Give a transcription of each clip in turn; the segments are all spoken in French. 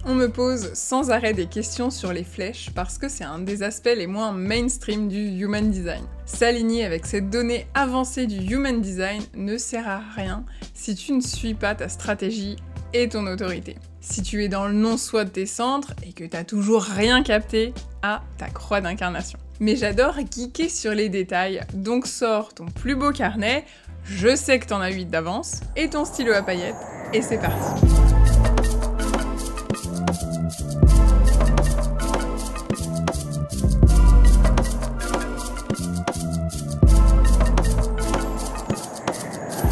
On me pose sans arrêt des questions sur les flèches parce que c'est un des aspects les moins mainstream du Human Design. S'aligner avec cette donnée avancée du Human Design ne sert à rien si tu ne suis pas ta stratégie et ton autorité. Si tu es dans le non-soi de tes centres et que t'as toujours rien capté, ta croix d'incarnation. Mais j'adore geeker sur les détails, donc sors ton plus beau carnet, je sais que t'en as 8 d'avance, et ton stylo à paillettes, et c'est parti.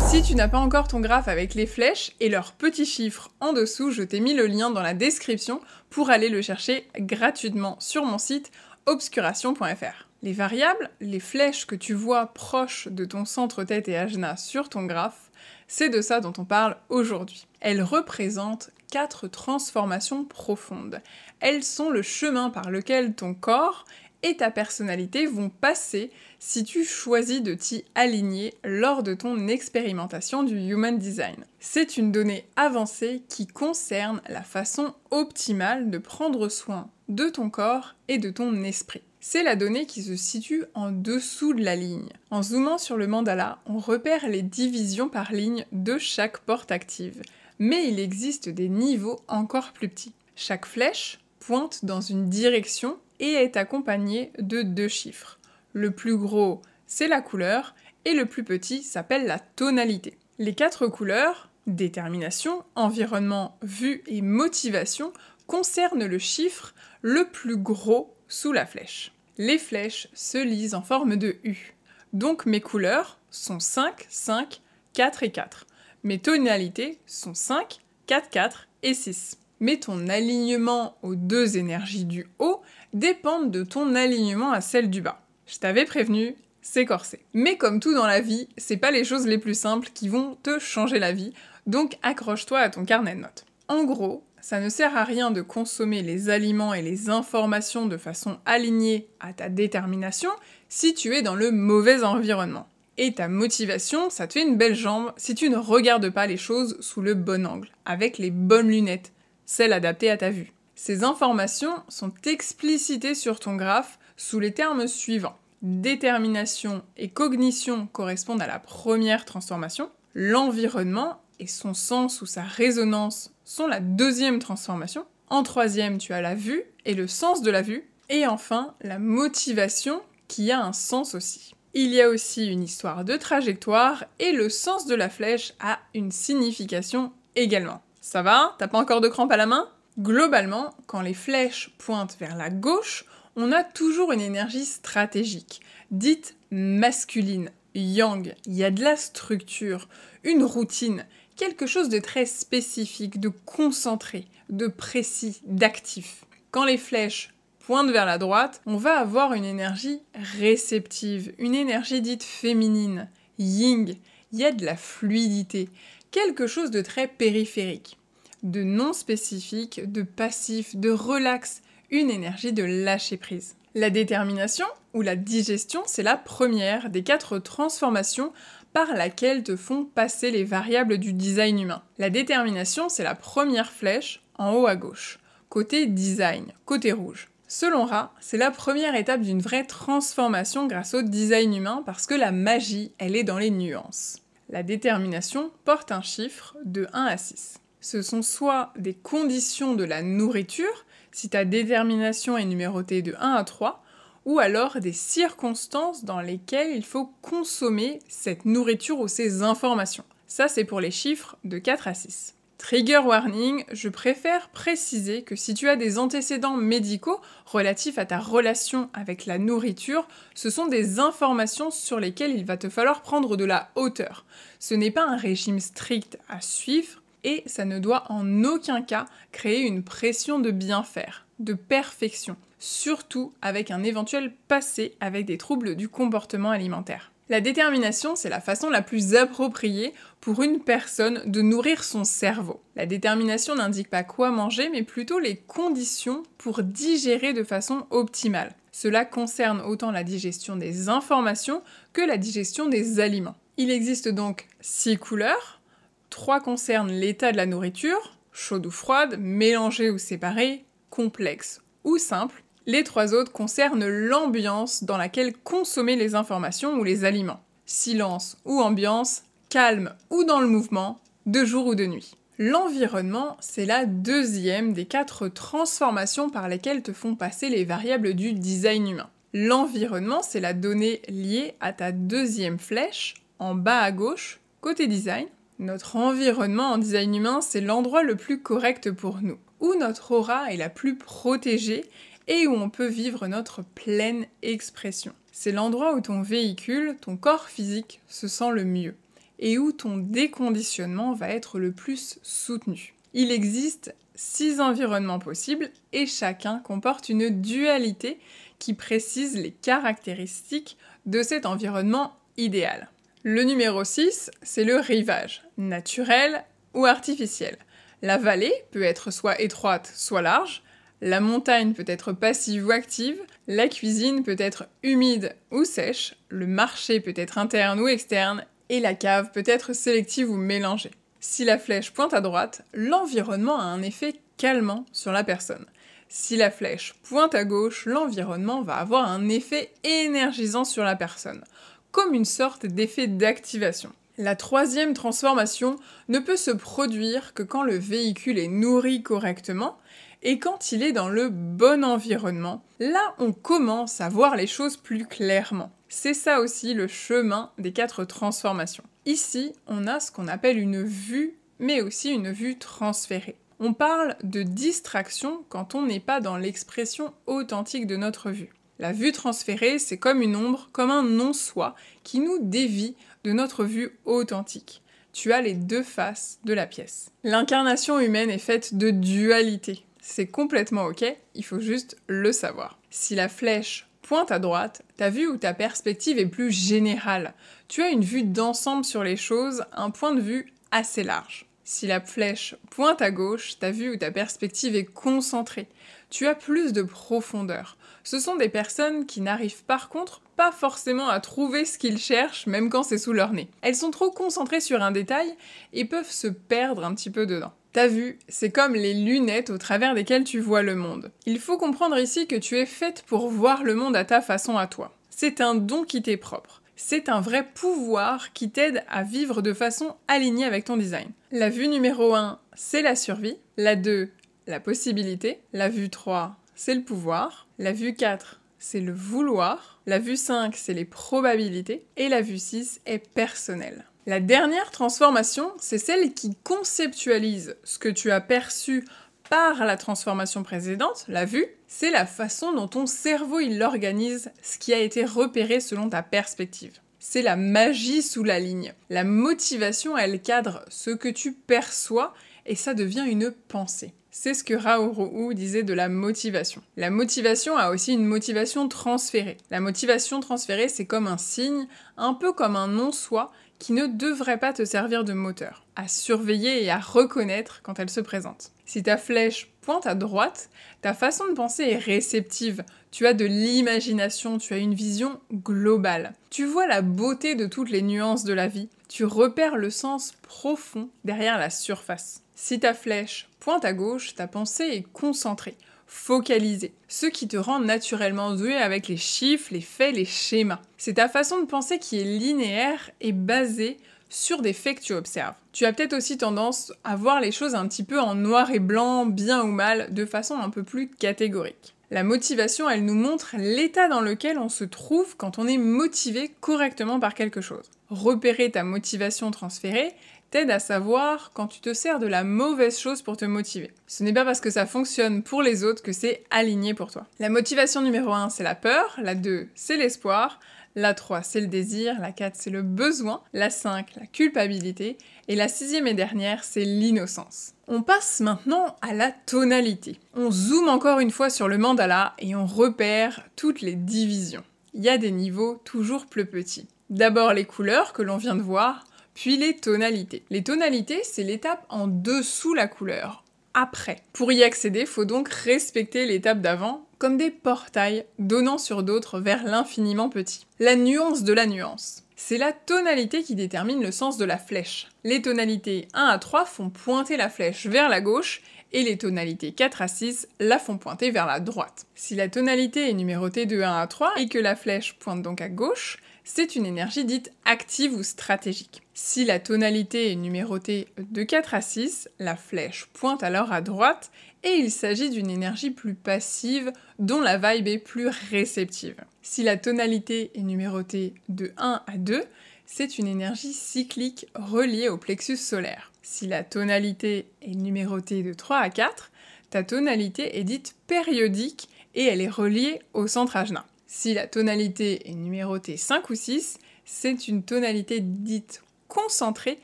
Si tu n'as pas encore ton graphe avec les flèches et leurs petits chiffres en dessous, je t'ai mis le lien dans la description pour aller le chercher gratuitement sur mon site obscuration.fr. Les variables, les flèches que tu vois proches de ton centre tête et ajna sur ton graphe, c'est de ça dont on parle aujourd'hui. Elles représentent 4 transformations profondes. Elles sont le chemin par lequel ton corps et ta personnalité vont passer si tu choisis de t'y aligner lors de ton expérimentation du Human Design. C'est une donnée avancée qui concerne la façon optimale de prendre soin de ton corps et de ton esprit. C'est la donnée qui se situe en dessous de la ligne. En zoomant sur le mandala, on repère les divisions par ligne de chaque porte active, mais il existe des niveaux encore plus petits. Chaque flèche pointe dans une direction et est accompagné de 2 chiffres. Le plus gros, c'est la couleur, et le plus petit s'appelle la tonalité. Les 4 couleurs, détermination, environnement, vue et motivation, concernent le chiffre le plus gros sous la flèche. Les flèches se lisent en forme de U. Donc mes couleurs sont 5, 5, 4 et 4. Mes tonalités sont 5, 4, 4 et 6. Mais ton alignement aux 2 énergies du haut dépendent de ton alignement à celle du bas. Je t'avais prévenu, c'est corsé. Mais comme tout dans la vie, c'est pas les choses les plus simples qui vont te changer la vie, donc accroche-toi à ton carnet de notes. En gros, ça ne sert à rien de consommer les aliments et les informations de façon alignée à ta détermination si tu es dans le mauvais environnement. Et ta motivation, ça te fait une belle jambe si tu ne regardes pas les choses sous le bon angle, avec les bonnes lunettes, celles adaptées à ta vue. Ces informations sont explicitées sur ton graphe sous les termes suivants. Détermination et cognition correspondent à la première transformation. L'environnement et son sens ou sa résonance sont la deuxième transformation. En troisième, tu as la vue et le sens de la vue. Et enfin, la motivation qui a un sens aussi. Il y a aussi une histoire de trajectoire et le sens de la flèche a une signification également. Ça va? T'as pas encore de crampes à la main? Globalement, quand les flèches pointent vers la gauche, on a toujours une énergie stratégique, dite masculine, yang. Il y a de la structure, une routine, quelque chose de très spécifique, de concentré, de précis, d'actif. Quand les flèches pointent vers la droite, on va avoir une énergie réceptive, une énergie dite féminine, yin. Il y a de la fluidité, quelque chose de très périphérique, de non spécifique, de passif, de relax, une énergie de lâcher prise. La détermination ou la digestion, c'est la première des 4 transformations par laquelle te font passer les variables du design humain. La détermination, c'est la première flèche en haut à gauche, côté design, côté rouge. Selon Ra, c'est la première étape d'une vraie transformation grâce au design humain parce que la magie, elle est dans les nuances. La détermination porte un chiffre de 1 à 6. Ce sont soit des conditions de la nourriture, si ta détermination est numérotée de 1 à 3, ou alors des circonstances dans lesquelles il faut consommer cette nourriture ou ces informations. Ça, c'est pour les chiffres de 4 à 6. Trigger warning, je préfère préciser que si tu as des antécédents médicaux relatifs à ta relation avec la nourriture, ce sont des informations sur lesquelles il va te falloir prendre de la hauteur. Ce n'est pas un régime strict à suivre et ça ne doit en aucun cas créer une pression de bien faire, de perfection, surtout avec un éventuel passé avec des troubles du comportement alimentaire. La détermination, c'est la façon la plus appropriée pour une personne de nourrir son cerveau. La détermination n'indique pas quoi manger, mais plutôt les conditions pour digérer de façon optimale. Cela concerne autant la digestion des informations que la digestion des aliments. Il existe donc 6 couleurs. 3 concernent l'état de la nourriture, chaude ou froide, mélangée ou séparée, complexe ou simple. Les 3 autres concernent l'ambiance dans laquelle consommer les informations ou les aliments. Silence ou ambiance, calme ou dans le mouvement, de jour ou de nuit. L'environnement, c'est la 2e des 4 transformations par lesquelles te font passer les variables du design humain. L'environnement, c'est la donnée liée à ta 2e flèche, en bas à gauche, côté design. Notre environnement en design humain, c'est l'endroit le plus correct pour nous, où notre aura est la plus protégée et où on peut vivre notre pleine expression. C'est l'endroit où ton véhicule, ton corps physique, se sent le mieux et où ton déconditionnement va être le plus soutenu. Il existe 6 environnements possibles et chacun comporte une dualité qui précise les caractéristiques de cet environnement idéal. Le numéro 6, c'est le rivage, naturel ou artificiel. La vallée peut être soit étroite, soit large. La montagne peut être passive ou active, la cuisine peut être humide ou sèche, le marché peut être interne ou externe, et la cave peut être sélective ou mélangée. Si la flèche pointe à droite, l'environnement a un effet calmant sur la personne. Si la flèche pointe à gauche, l'environnement va avoir un effet énergisant sur la personne, comme une sorte d'effet d'activation. La 3e transformation ne peut se produire que quand le véhicule est nourri correctement, et quand il est dans le bon environnement, là on commence à voir les choses plus clairement. C'est ça aussi le chemin des 4 transformations. Ici, on a ce qu'on appelle une vue, mais aussi une vue transférée. On parle de distraction quand on n'est pas dans l'expression authentique de notre vue. La vue transférée, c'est comme une ombre, comme un non-soi, qui nous dévie de notre vue authentique. Tu as les 2 faces de la pièce. L'incarnation humaine est faite de dualité. C'est complètement ok, il faut juste le savoir. Si la flèche pointe à droite, ta vue ou ta perspective est plus générale. Tu as une vue d'ensemble sur les choses, un point de vue assez large. Si la flèche pointe à gauche, ta vue ou ta perspective est concentrée. Tu as plus de profondeur. Ce sont des personnes qui n'arrivent par contre pas forcément à trouver ce qu'ils cherchent, même quand c'est sous leur nez. Elles sont trop concentrées sur un détail et peuvent se perdre un petit peu dedans. Ta vue, c'est comme les lunettes au travers desquelles tu vois le monde. Il faut comprendre ici que tu es faite pour voir le monde à ta façon à toi. C'est un don qui t'est propre. C'est un vrai pouvoir qui t'aide à vivre de façon alignée avec ton design. La vue numéro 1, c'est la survie. La 2, la possibilité. La vue 3, c'est le pouvoir. La vue 4, c'est le vouloir. La vue 5, c'est les probabilités. Et la vue 6 est personnelle. La dernière transformation, c'est celle qui conceptualise ce que tu as perçu par la transformation précédente, la vue. C'est la façon dont ton cerveau il organise ce qui a été repéré selon ta perspective. C'est la magie sous la ligne. La motivation, elle cadre ce que tu perçois et ça devient une pensée. C'est ce que Raoult disait de la motivation. La motivation a aussi une motivation transférée. La motivation transférée, c'est comme un signe, un peu comme un non-soi, qui ne devrait pas te servir de moteur, à surveiller et à reconnaître quand elle se présente. Si ta flèche pointe à droite, ta façon de penser est réceptive, tu as de l'imagination, tu as une vision globale. Tu vois la beauté de toutes les nuances de la vie, tu repères le sens profond derrière la surface. Si ta flèche pointe à gauche, ta pensée est concentrée, focalisée, ce qui te rend naturellement doué avec les chiffres, les faits, les schémas. C'est ta façon de penser qui est linéaire et basée sur des faits que tu observes. Tu as peut-être aussi tendance à voir les choses un petit peu en noir et blanc, bien ou mal, de façon un peu plus catégorique. La motivation, elle nous montre l'état dans lequel on se trouve quand on est motivé correctement par quelque chose. Repérer ta motivation transférée t'aide à savoir quand tu te sers de la mauvaise chose pour te motiver. Ce n'est pas parce que ça fonctionne pour les autres que c'est aligné pour toi. La motivation numéro 1, c'est la peur, la 2, c'est l'espoir, la 3, c'est le désir, la 4, c'est le besoin, la 5, la culpabilité, et la 6e et dernière, c'est l'innocence. On passe maintenant à la tonalité. On zoome encore une fois sur le mandala et on repère toutes les divisions. Il y a des niveaux toujours plus petits. D'abord les couleurs que l'on vient de voir, puis les tonalités. Les tonalités, c'est l'étape en dessous la couleur, après. Pour y accéder, il faut donc respecter l'étape d'avant, comme des portails donnant sur d'autres vers l'infiniment petit. La nuance de la nuance. C'est la tonalité qui détermine le sens de la flèche. Les tonalités 1 à 3 font pointer la flèche vers la gauche et les tonalités 4 à 6 la font pointer vers la droite. Si la tonalité est numérotée de 1 à 3 et que la flèche pointe donc à gauche, c'est une énergie dite active ou stratégique. Si la tonalité est numérotée de 4 à 6, la flèche pointe alors à droite et il s'agit d'une énergie plus passive dont la vibe est plus réceptive. Si la tonalité est numérotée de 1 à 2, c'est une énergie cyclique reliée au plexus solaire. Si la tonalité est numérotée de 3 à 4, ta tonalité est dite périodique et elle est reliée au centre ajna. Si la tonalité est numérotée 5 ou 6, c'est une tonalité dite concentrée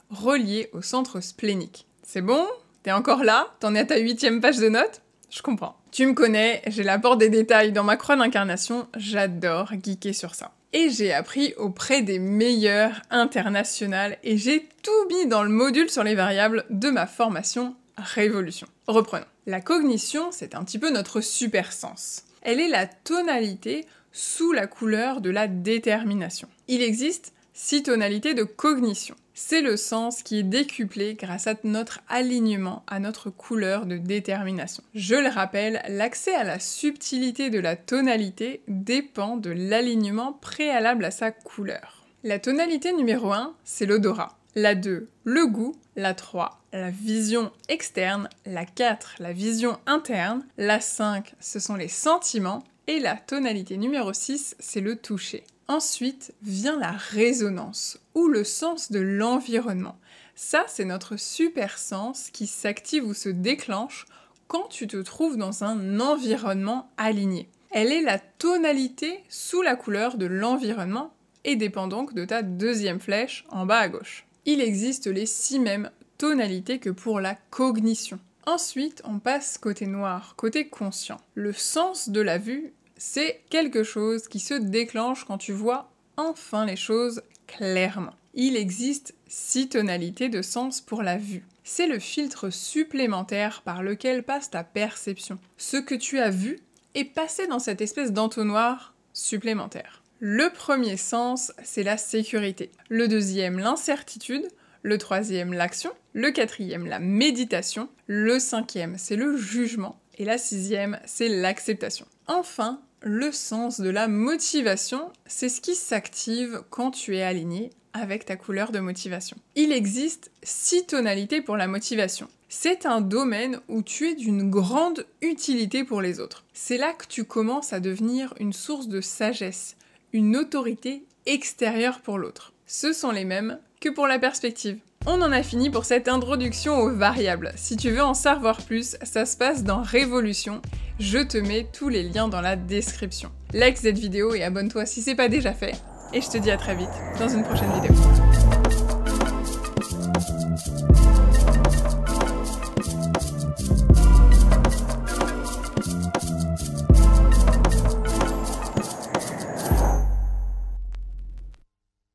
reliée au centre splénique. C'est bon ? T'es encore là ? T'en es à ta 8e page de notes ? Je comprends. Tu me connais, j'ai l'apport des détails dans ma croix d'incarnation, j'adore geeker sur ça. Et j'ai appris auprès des meilleurs internationales et j'ai tout mis dans le module sur les variables de ma formation Révolution. Reprenons. La cognition, c'est un petit peu notre super sens. Elle est la tonalité sous la couleur de la détermination. Il existe 6 tonalités de cognition. C'est le sens qui est décuplé grâce à notre alignement, à notre couleur de détermination. Je le rappelle, l'accès à la subtilité de la tonalité dépend de l'alignement préalable à sa couleur. La tonalité numéro 1, c'est l'odorat. La 2, le goût. La 3, la vision externe. La 4, la vision interne. La 5, ce sont les sentiments. Et la tonalité numéro 6, c'est le toucher. Ensuite vient la résonance, ou le sens de l'environnement. Ça, c'est notre super sens qui s'active ou se déclenche quand tu te trouves dans un environnement aligné. Elle est la tonalité sous la couleur de l'environnement et dépend donc de ta 2e flèche en bas à gauche. Il existe les 6 mêmes tonalités que pour la cognition. Ensuite, on passe côté noir, côté conscient. Le sens de la vue, c'est quelque chose qui se déclenche quand tu vois enfin les choses clairement. Il existe 6 tonalités de sens pour la vue. C'est le filtre supplémentaire par lequel passe ta perception. Ce que tu as vu est passé dans cette espèce d'entonnoir supplémentaire. Le premier sens, c'est la sécurité. Le 2e, l'incertitude. Le 3e, l'action. Le 4e, la méditation. Le 5e, c'est le jugement. Et la 6e, c'est l'acceptation. Enfin, le sens de la motivation, c'est ce qui s'active quand tu es aligné avec ta couleur de motivation. Il existe 6 tonalités pour la motivation. C'est un domaine où tu es d'une grande utilité pour les autres. C'est là que tu commences à devenir une source de sagesse, une autorité extérieure pour l'autre. Ce sont les mêmes que pour la perspective. On en a fini pour cette introduction aux variables. Si tu veux en savoir plus, ça se passe dans Révolution. Je te mets tous les liens dans la description. Like cette vidéo et abonne-toi si c'est pas déjà fait. Et je te dis à très vite dans une prochaine vidéo.